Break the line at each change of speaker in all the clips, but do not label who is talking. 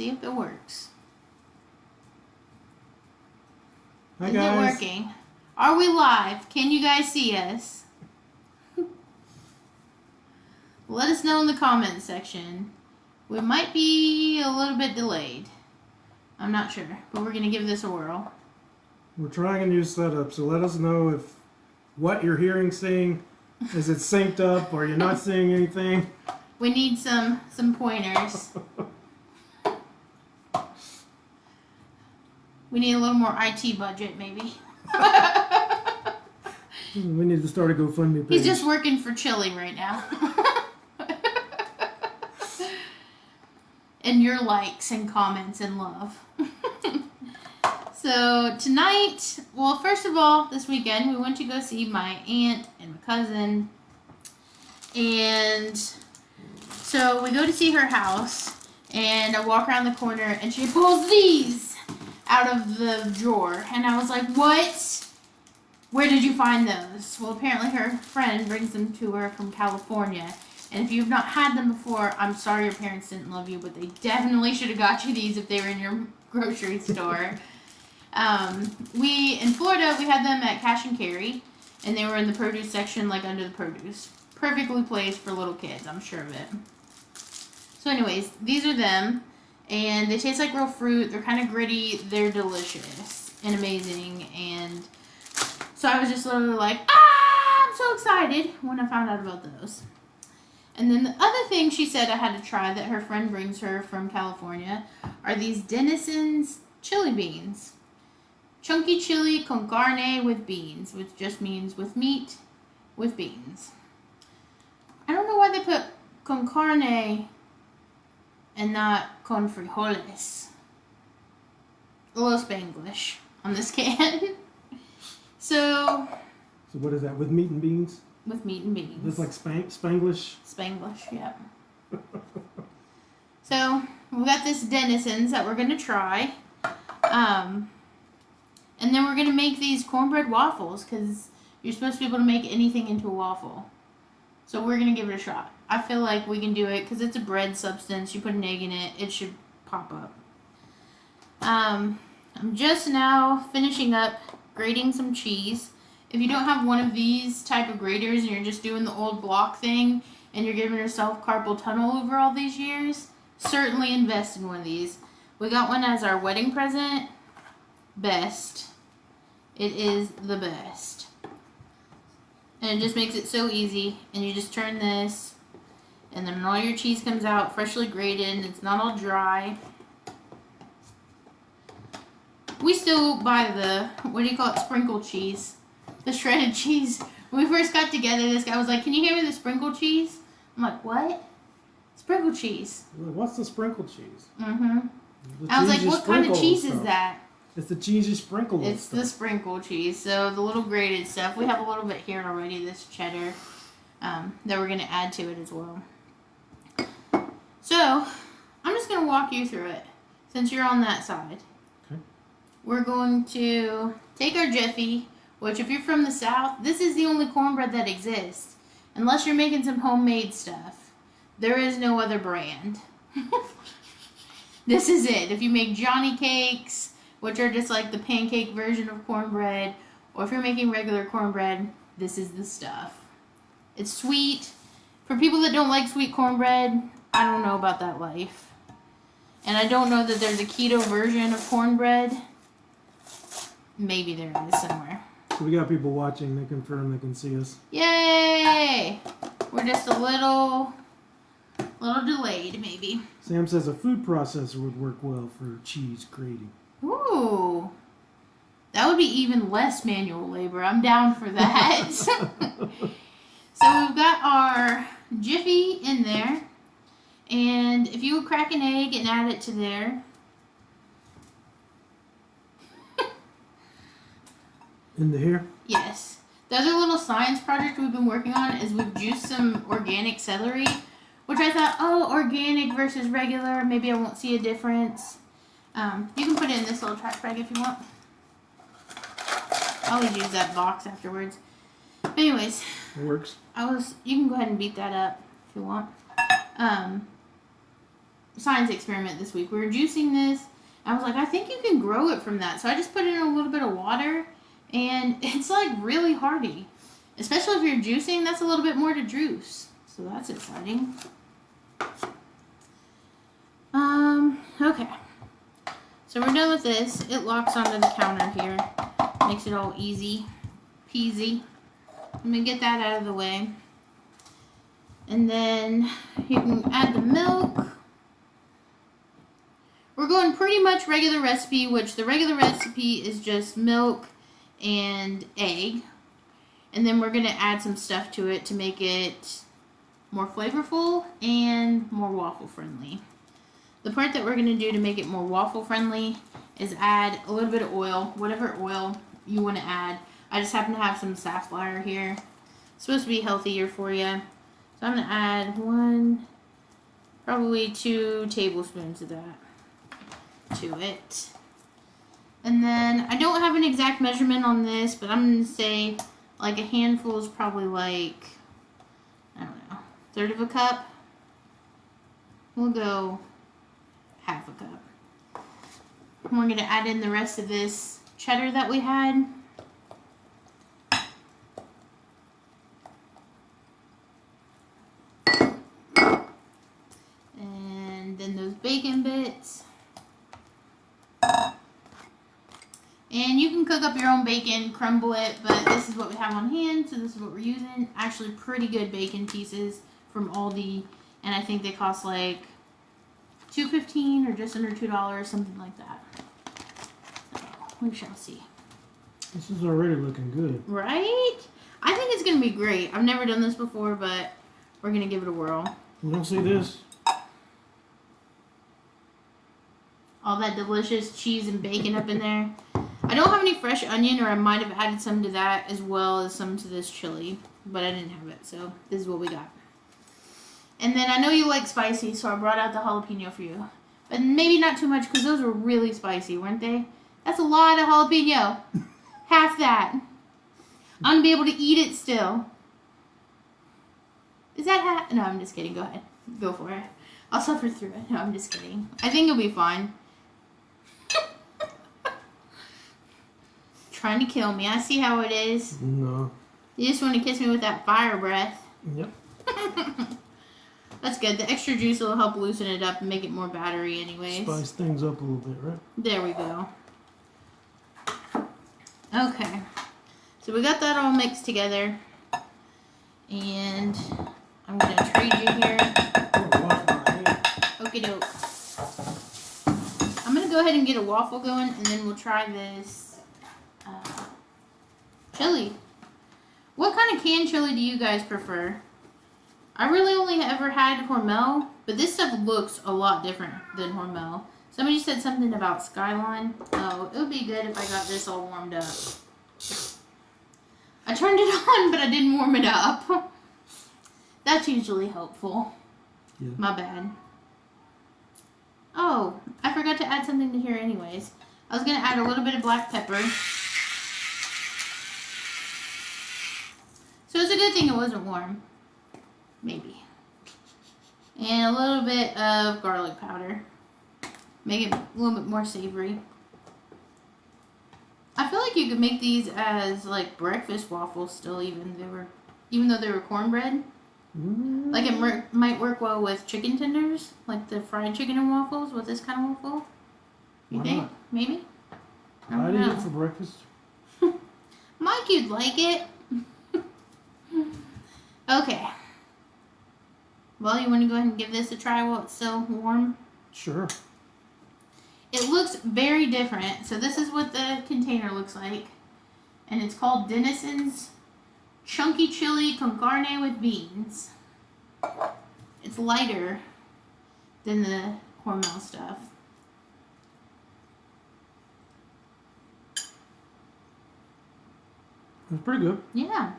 see if it works.
Hi,
Is
guys.
it working? Are we live? Can you guys see us? Let us know in the comments section. We might be a little bit delayed. I'm not sure, but we're going to give this a whirl.
We're trying a new setup, so let us know if what you're hearing, seeing, is it synced up or you're not seeing anything.
We need some pointers. We need a little more IT budget, maybe.
We need to start a GoFundMe page.
He's just working for Chili right now. And your likes and comments and love. So tonight, well, first of all, this weekend, we went to go see my aunt and my cousin. And so we go to see her house, and I walk around the corner, and she pulls these out of the drawer. And I was like, what? Where did you find those? Well, apparently her friend brings them to her from California. And if you've not had them before, I'm sorry your parents didn't love you, but they definitely should have got you these if they were in your grocery store. In Florida, we had them at Cash and Carry, and they were in the produce section, like under the produce. Perfectly placed for little kids, I'm sure of it. So anyways, these are them, and they taste like real fruit. They're kind of gritty. They're delicious and amazing, and so I was just literally like, I'm so excited when I found out about those. And then the other thing she said I had to try that her friend brings her from California are these Denison's chili beans. Chunky chili con carne with beans, which just means with meat with beans. I don't know why they put con carne and not con frijoles. A little Spanglish on this can. So
what is that, with meat and beans?
With meat and beans.
It's like Spanglish?
Spanglish, yep. So, we got this Denison's that we're going to try. And then we're going to make these cornbread waffles, because you're supposed to be able to make anything into a waffle. So we're going to give it a shot. I feel like we can do it, because it's a bread substance. You put an egg in it, it should pop up. I'm just now finishing up grating some cheese. If you don't have one of these type of graters and you're just doing the old block thing and you're giving yourself carpal tunnel over all these years, certainly invest in one of these. We got one as our wedding present. Best. It is the best. And it just makes it so easy. And you just turn this, and then all your cheese comes out freshly grated and it's not all dry. We still buy the, what do you call it, sprinkle cheese. The shredded cheese. When we first got together, this guy was like, can you hand me the sprinkle cheese? I'm like, what? Sprinkle cheese.
What's the sprinkle cheese?
Mm-hmm. I was like, what kind of cheese is that?
It's the cheese you sprinkle with.
It's the sprinkle cheese. So the little grated stuff. We have a little bit here already, this cheddar, that we're going to add to it as well. So, I'm just going to walk you through it, since you're on that side.
Okay.
We're going to take our Jiffy, which if you're from the South, this is the only cornbread that exists. Unless you're making some homemade stuff. There is no other brand. This is it. If you make Johnny cakes, which are just like the pancake version of cornbread, or if you're making regular cornbread, this is the stuff. It's sweet. For people that don't like sweet cornbread, I don't know about that life. And I don't know that there's a keto version of cornbread. Maybe there is somewhere.
So we got people watching. They confirm they can see us.
Yay! We're just a little delayed, maybe.
Sam says a food processor would work well for cheese grating.
Ooh. That would be even less manual labor. I'm down for that. So we've got our Jiffy in there. And if you would crack an egg and add it to there.
Into here?
Yes. The other little science project we've been working on is we've juiced some organic celery, which I thought, organic versus regular, maybe I won't see a difference. You can put it in this little trash bag if you want. I always use that box afterwards. But anyways.
It works.
You can go ahead and beat that up if you want. science experiment this week. We were juicing this. I was like, I think you can grow it from that. So I just put it in a little bit of water, and it's like really hardy. Especially if you're juicing, that's a little bit more to juice. So that's exciting. Okay. So we're done with this. It locks onto the counter here. Makes it all easy peasy. Let me get that out of the way. And then you can add the milk. We're going pretty much regular recipe, which the regular recipe is just milk and egg. And then we're going to add some stuff to it to make it more flavorful and more waffle friendly. The part that we're going to do to make it more waffle friendly is add a little bit of oil, whatever oil you want to add. I just happen to have some safflower here. It's supposed to be healthier for you. So I'm going to add probably 2 tablespoons of that to it. And then I don't have an exact measurement on this, but I'm going to say like a handful is probably like, I don't know, 1/3 of a cup. We'll go 1/2 a cup. And we're going to add in the rest of this cheddar that we had. And then those bacon bits. And you can cook up your own bacon, crumble it, but this is what we have on hand, so this is what we're using. Actually pretty good bacon pieces from Aldi, and I think they cost like $2.15 or just under $2, something like that. So we shall see.
This is already looking good.
Right? I think it's going to be great. I've never done this before, but we're going to give it a whirl.
You don't see this?
All that delicious cheese and bacon up in there. I don't have any fresh onion, or I might have added some to that as well as some to this chili, but I didn't have it, so this is what we got. And then I know you like spicy, so I brought out the jalapeno for you. But maybe not too much, because those were really spicy, weren't they? That's a lot of jalapeno. Half that. I'm going to be able to eat it still. Is that half? No, I'm just kidding. Go ahead. Go for it. I'll suffer through it. No, I'm just kidding. I think it'll be fine. Trying to kill me. I see how it is.
No.
You just want to kiss me with that fire breath.
Yep.
That's good. The extra juice will help loosen it up and make it more battery anyways.
Spice things up a little bit, right?
There we go. Okay. So we got that all mixed together. And I'm going to trade you here. Okie doke. I'm going to go ahead and get a waffle going, and then we'll try this chili. What kind of canned chili do you guys prefer? I really only ever had Hormel, but this stuff looks a lot different than Hormel. Somebody said something about Skyline. Oh, it would be good if I got this all warmed up. I turned it on, but I didn't warm it up. That's usually helpful.
Yeah.
My bad. Oh, I forgot to add something to here anyways. I was going to add a little bit of black pepper. So it's a good thing it wasn't warm. Maybe. And a little bit of garlic powder. Make it a little bit more savory. I feel like you could make these as like breakfast waffles still, even though they were cornbread.
Mm.
Like it might work well with chicken tenders, like the fried chicken and waffles with this kind of waffle. You
Why
think?
not?
Maybe? I
I'd
don't
eat
know.
it for breakfast.
Mike, you'd like it. Okay. Well, you want to go ahead and give this a try while it's still warm?
Sure.
It looks very different. So this is what the container looks like. And it's called Denison's Chunky Chili con Carne with Beans. It's lighter than the Hormel stuff.
It's pretty good.
Yeah.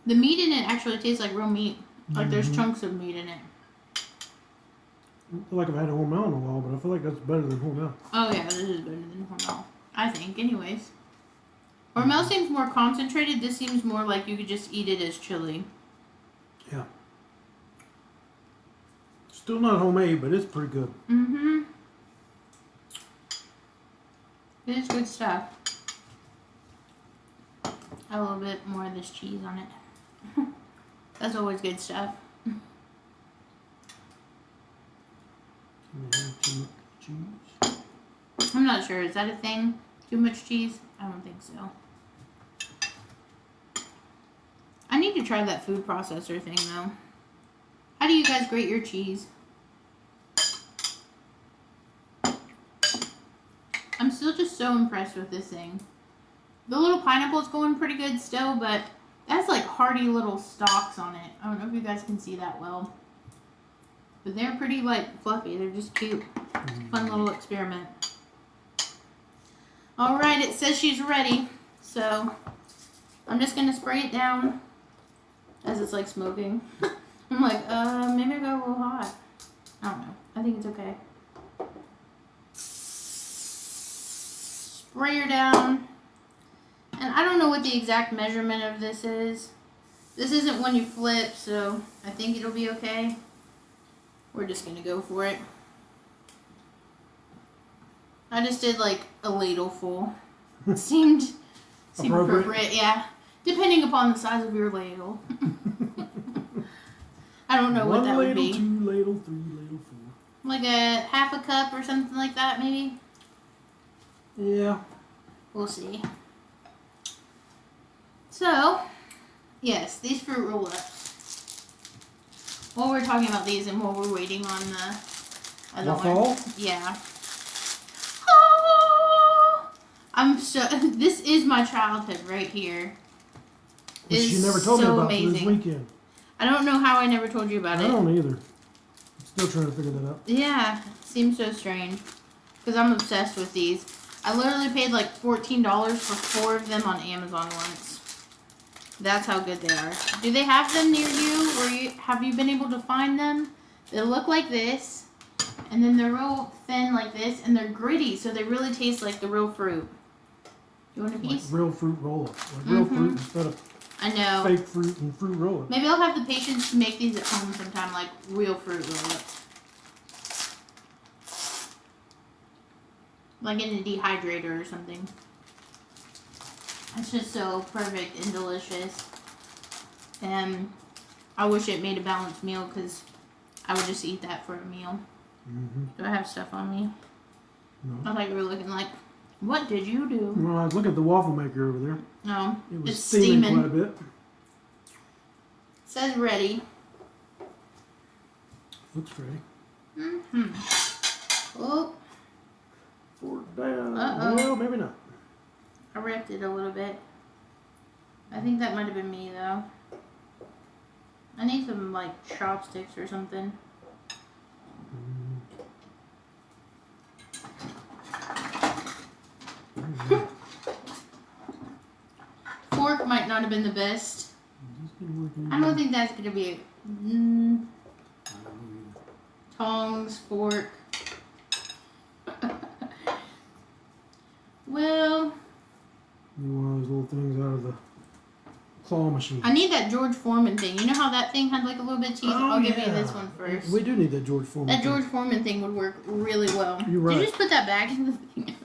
The meat in it actually tastes like real meat. Like there's chunks of meat in it.
I feel like I've had a Hormel in a while, but I feel like that's better than Hormel.
Oh yeah, this is better than Hormel. I think, anyways. Hormel seems more concentrated. This seems more like you could just eat it as chili.
Yeah. Still not homemade, but it's pretty good.
Mm-hmm. It is good stuff. A little bit more of this cheese on it. That's always good stuff.
Can we have too much cheese?
I'm not sure. Is that a thing? Too much cheese? I don't think so. I need to try that food processor thing though. How do you guys grate your cheese? I'm still just so impressed with this thing. The little pineapple's going pretty good still, but that's like hearty little stalks on it. I don't know if you guys can see that well. But they're pretty like fluffy. They're just cute. Fun little experiment. Alright, it says she's ready. So I'm just gonna spray it down as it's like smoking. I'm like, maybe I got a little hot. I don't know. I think it's okay. Spray her down. And I don't know what the exact measurement of this is. This isn't when you flip, so I think it'll be okay. We're just gonna go for it. I just did like a ladle full. Seemed appropriate, yeah. Depending upon the size of your ladle. I don't know what that would be.
1 ladle, 2 ladle, 3 ladle, 4.
Like a half a cup or something like that, maybe?
Yeah.
We'll see. So, yes, these fruit roll-ups. While we're talking about these and while we're waiting on the other one. Yeah. Oh, I'm so. This is my childhood right here.
Which you never told me about for this weekend.
I don't know how I never told you about it.
I don't either. I'm still trying to figure that out.
Yeah, seems so strange. Because I'm obsessed with these. I literally paid like $14 for 4 of them on Amazon once. That's how good they are. Do they have them near you? Or have you been able to find them? They look like this. And then they're real thin like this. And they're gritty. So they really taste like the real fruit. You want a piece?
Like real fruit roll-ups. Like real fruit instead of
I know.
fake fruit and fruit roll-ups.
Maybe I'll have the patience to make these at home sometime. Like real fruit roll-ups. Like in a dehydrator or something. It's just so perfect and delicious. And I wish it made a balanced meal because I would just eat that for a meal.
Mm-hmm.
Do I have stuff on me?
No.
I thought you were looking like, what did you do?
Well, I was looking at the waffle maker over there.
No,
It was
it's
steaming quite a bit.
It says ready.
Looks ready.
Mm-hmm. Oh.
Fork down.
Uh-oh.
Well, maybe not.
I ripped it a little bit. I think that might have been me though. I need some like chopsticks or something. Fork might not have been the best. I don't think that's gonna be a tongs, fork. Well,
One of those little things out of the claw machine.
I need that George Foreman thing. You know how that thing had like a little bit of cheese?
Oh,
I'll give you
yeah.
this one first.
We do need that George Foreman.
That George Foreman thing would work really well.
You're right.
Did you just put that back in the thing?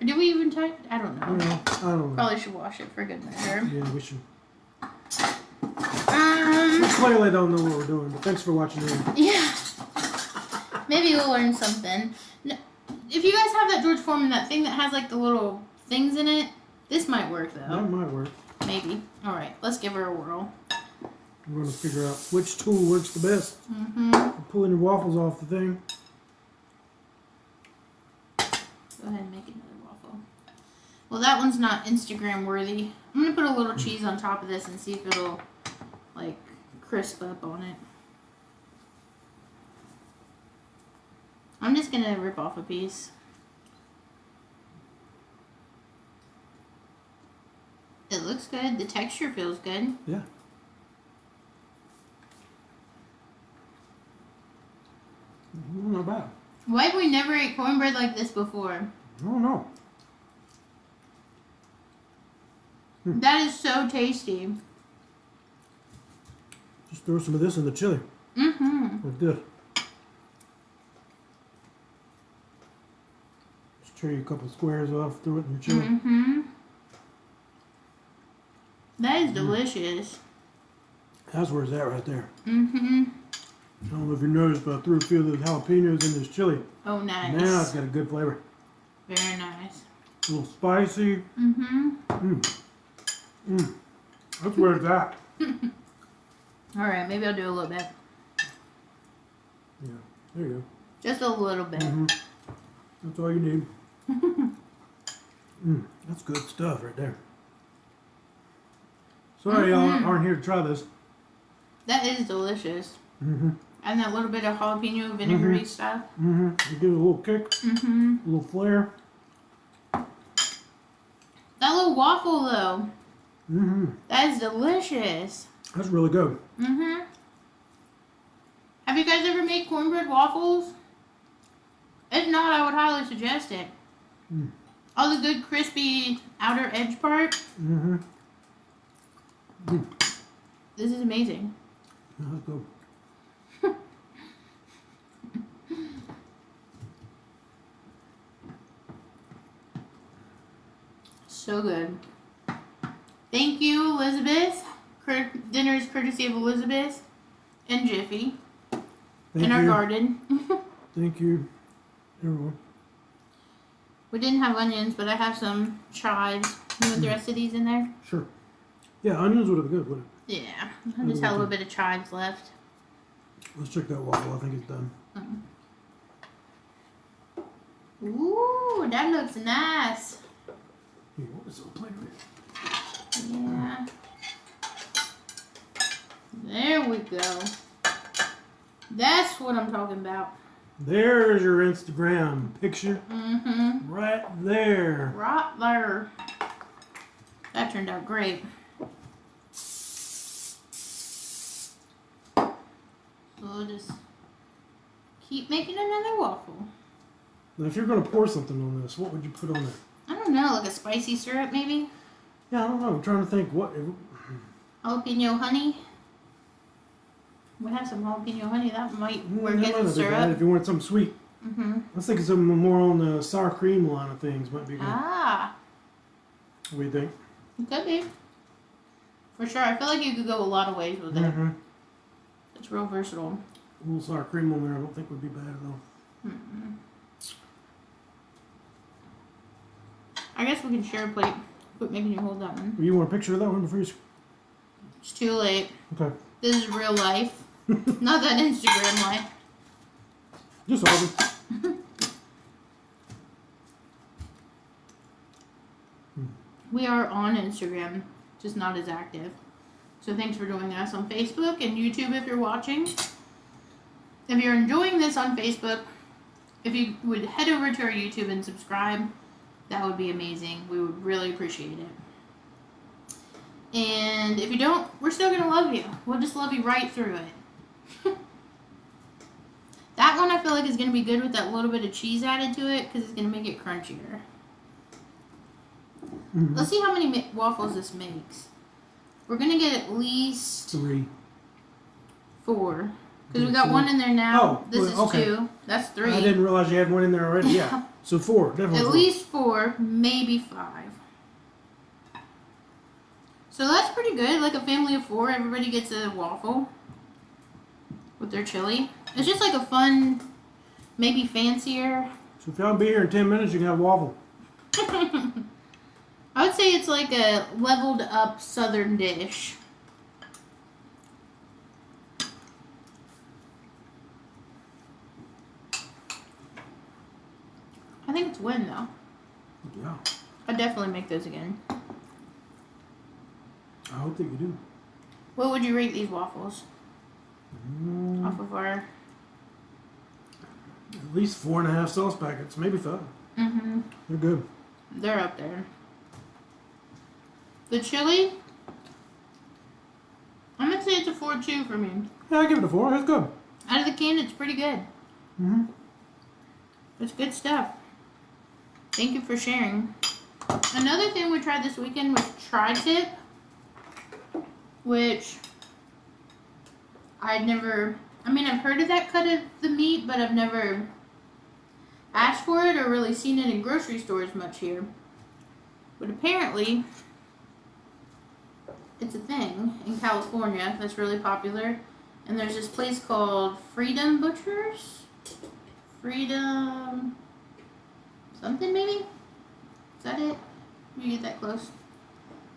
Or did we even touch? I don't know.
Yeah, I don't know.
Probably should wash it for good measure.
Yeah, we should. Clearly don't know what we're doing, but thanks for watching.
Yeah. Maybe we'll learn something. If you guys have that George Foreman, that thing that has like the little things in it, this might work though.
That might work.
Maybe. All right, let's give her a whirl.
We're going to figure out which tool works the best.
Mm-hmm.
Pulling your waffles off the thing.
Go ahead and make another waffle. Well, that one's not Instagram worthy. I'm going to put a little cheese on top of this and see if it'll, like, crisp up on it. I'm just going to rip off a piece. It looks good. The texture feels good.
Yeah. Not bad.
Why have we never ate cornbread like this before?
I don't know.
That is so tasty.
Just throw some of this in the chili.
Mm-hmm.
Like this. Tear you a couple squares off, throw it in your chili.
Mm-hmm. That is delicious.
That's where it's at right there.
Mm-hmm.
I don't know if you noticed, but I threw a few of those jalapenos in this chili.
Oh, nice.
Now it's got a good flavor.
Very nice.
A little spicy.
Mm-hmm.
That's where it's at.
All right, maybe I'll do a little bit.
Yeah, there you
Just a little bit.
go. That's all you need. That's good stuff right there. Sorry y'all aren't here to try this.
That is delicious.
Mm-hmm.
And that little bit of jalapeno vinegary stuff.
Mm-hmm. You give it a little kick,
Mm-hmm.
a little flair.
That little waffle, though.
Mm-hmm.
That is delicious.
That's really good.
Mm-hmm. Have you guys ever made cornbread waffles? If not, I would highly suggest it. All the good crispy outer edge part.
Mm-hmm.
This is amazing.
That's good.
So good. Thank you, Elizabeth. Dinner is courtesy of Elizabeth and Jiffy in our garden.
Thank you, everyone.
We didn't have onions, but I have some chives. You want the rest of these in there?
Sure. Yeah, onions would have been good, wouldn't it?
Yeah, I just have a little bit of chives left.
Let's check that waffle. I think it's done.
Ooh, that looks nice.
Here, what was the plate of it?
Yeah. There we go. That's what I'm talking about.
There's your Instagram picture.
Mm-hmm.
Right there.
Right there. That turned out great. So we'll just keep making another waffle.
Now, if you're going to pour something on this, what would you put on there?
I don't know, like a spicy syrup maybe?
Yeah, I don't know. I'm trying to think what.
Jalapeno honey. We have some jalapeno honey. That might work
That
as
might
a
not be bad
syrup.
if you want something sweet.
Mm-hmm.
I was thinking something more on the sour cream line of things might be good.
Ah,
What do you think?
it could be. For sure. I feel like you could go a lot of ways with it.
Mm-hmm.
It's real versatile.
A little sour cream on there I don't think would be bad at all.
Mm-mm. I guess we can share a plate. Quit making you hold that one.
You want a picture of that one before you...
It's too late.
Okay.
This is real life. Not that Instagram life.
Just Auburn.
We are on Instagram, just not as active. So thanks for joining us on Facebook and YouTube if you're watching. If you're enjoying this on Facebook, if you would head over to our YouTube and subscribe, that would be amazing. We would really appreciate it. And if you don't, we're still going to love you. We'll just love you right through it. That one I feel like is going to be good with that little bit of cheese added to it because it's going to make it crunchier.
Mm-hmm.
Let's see how many waffles this makes. We're going to get at least
3.
4. Because we got 1 in there now.
Oh,
this is
okay.
2. That's 3.
I didn't realize you had one in there already. Yeah. So 4, definitely.
At
4.
least 4, maybe 5. So that's pretty good. Like a family of 4, everybody gets a waffle with their chili. It's just like a fun, maybe fancier.
So if y'all be here in 10 minutes, you can have a waffle.
I would say it's like a leveled up southern dish. I think it's win though.
Yeah.
I'd definitely make those again.
I hope that you do.
What would you rate these waffles? Off of our...
At least 4.5 sauce packets, maybe 5.
Mm-hmm.
They're good.
They're up there. The chili, I'm gonna say it's a 4.2 for me.
Yeah, I give it a 4. That's good.
Out of the can, it's pretty good.
Mm-hmm.
It's good stuff. Thank you for sharing. Another thing we tried this weekend was tri-tip, which I've heard of that cut of the meat, but I've never asked for it or really seen it in grocery stores much here. But apparently, it's a thing in California that's really popular. And there's this place called Freedom Butchers. Freedom something maybe? Is that it? You get that close?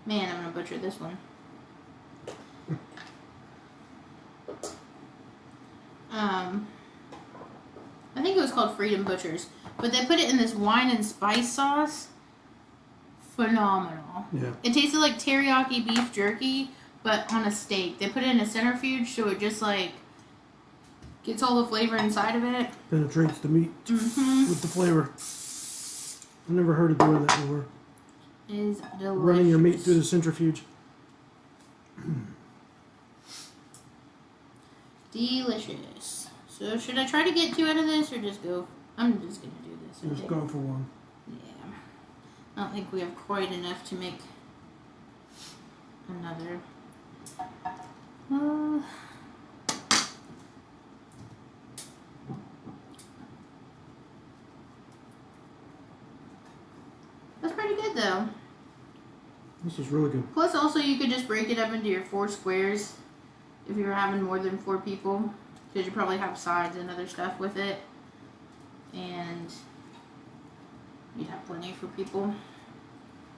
Man, I'm gonna butcher this one. I think it was called Freedom Butchers. But they put it in this wine and spice sauce. Phenomenal.
Yeah.
It tasted like teriyaki beef jerky, but on a steak. They put it in a centrifuge so it just like gets all the flavor inside of it.
Penetrates the meat with the flavor. I never heard of doing that before.
It is delicious.
Running your meat through the centrifuge.
Delicious. So should I try to get 2 out of this or just go? I'm just going to do this.
Just go for one.
Yeah. I don't think we have quite enough to make another. That's pretty good though.
This is really good.
Plus also you could just break it up into your 4 squares if you're having more than 4 people. Because you probably have sides and other stuff with it. And you'd have plenty for people.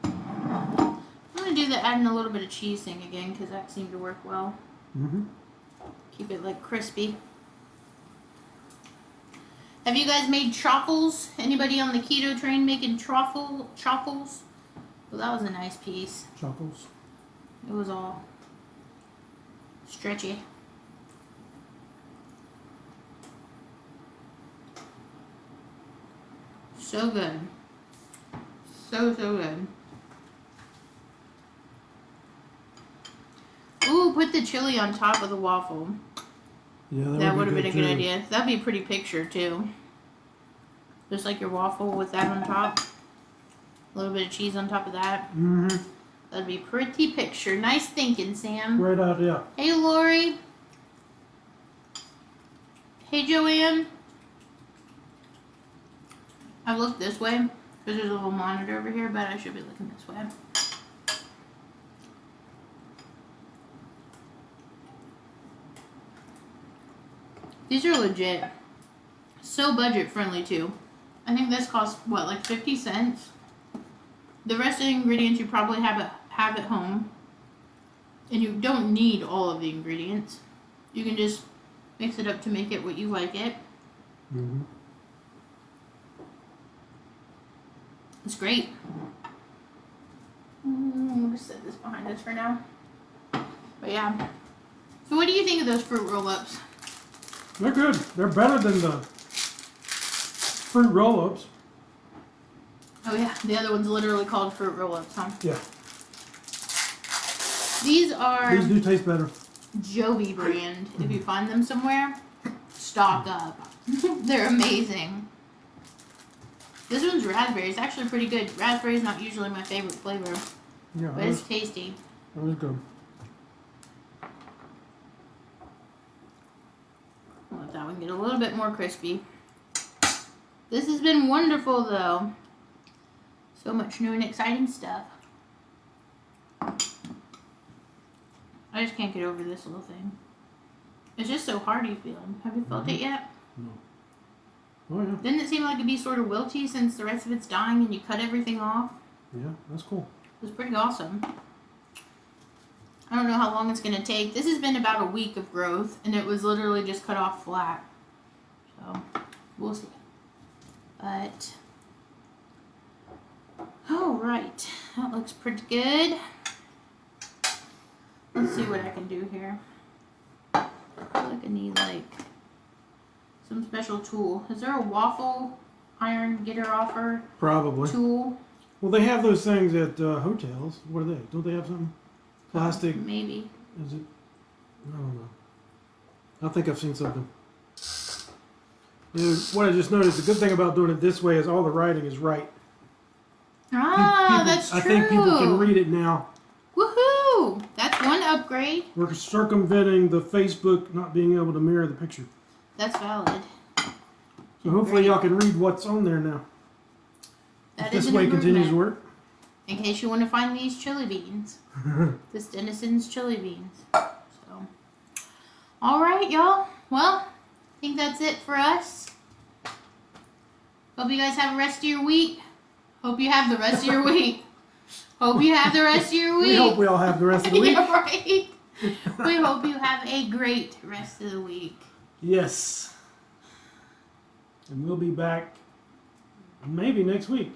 I'm going to do the adding a little bit of cheese thing again because that seemed to work well. Keep it like crispy. Have you guys made truffles? Anybody on the keto train making truffles? Well, that was a nice piece.
Truffles.
It was all stretchy. So good. So good. Ooh, put the chili on top of the waffle.
Yeah,
that would have been a good
too.
idea. That'd be a pretty picture too. Just like your waffle with that on top. A little bit of cheese on top of that. That'd be pretty picture. Nice thinking, Sam.
Great idea.
Hey, Lori. Hey, Joanne. I looked this way because there's a little monitor over here, but I should be looking this way. These are legit. So budget friendly too. I think this costs what, like 50 cents? The rest of the ingredients you probably have at home. And you don't need all of the ingredients. You can just mix it up to make it what you like it. It's great. We'll just set this behind us for now. But yeah. So what do you think of those fruit roll-ups?
They're good. They're better than the fruit roll-ups.
Oh yeah, the other one's literally called fruit roll-ups, huh?
Yeah.
These are
These do taste better.
Joby brand. If you find them somewhere, stock up. They're amazing. This one's raspberry. It's actually pretty good. Raspberry is not usually my favorite flavor,
Yeah,
but it's tasty.
That was good.
I'll let that one get a little bit more crispy. This has been wonderful, though. So much new and exciting stuff. I just can't get over this little thing. It's just so hearty feeling. Have you felt it yet?
No. Oh, yeah.
Didn't it seem like it'd be sort of wilty since the rest of it's dying and you cut everything off?
Yeah, that's cool.
It was pretty awesome. I don't know how long it's going to take. This has been about a week of growth, and it was literally just cut off flat. So, we'll see. But, alright. That looks pretty good. Let's see what I can do here. I feel like I need, like, some special tool. Is there a waffle iron getter offer
Probably.
tool?
Well, they have those things at hotels. What are they? Don't they have something? Plastic?
Maybe.
Is it? I don't know. I think I've seen something. You know, what I just noticed, the good thing about doing it this way is all the writing is right.
Ah,
People-
that's true.
I think people can read it now.
Woohoo! That's one upgrade.
We're circumventing the Facebook not being able to mirror the picture.
That's valid.
So hopefully y'all can read what's on there now.
That
If this
is an
way continues to
improvement.
work.
In case you want to find these chili beans. This Dennison's chili beans. So, all right, y'all. Well, I think that's it for us. Hope you guys have the rest of your week. Hope you have the rest of your week. Hope you have the rest of your week.
We hope we all have the rest of the week.
Yeah, right. We hope you have a great rest of the week.
Yes. And we'll be back maybe next week.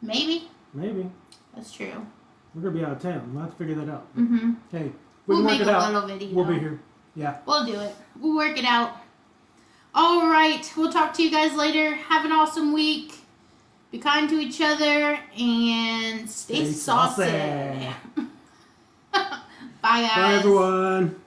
Maybe.
Maybe.
That's true.
We're going to be out of town. We'll have to figure that out.
Mm-hmm.
Hey,
We'll
can
make
work
a
it out.
little video.
We'll be here. Yeah.
We'll do it. We'll work it out. All right. We'll talk to you guys later. Have an awesome week. Be kind to each other and stay saucy.
saucy.
Bye, guys.
Bye, everyone.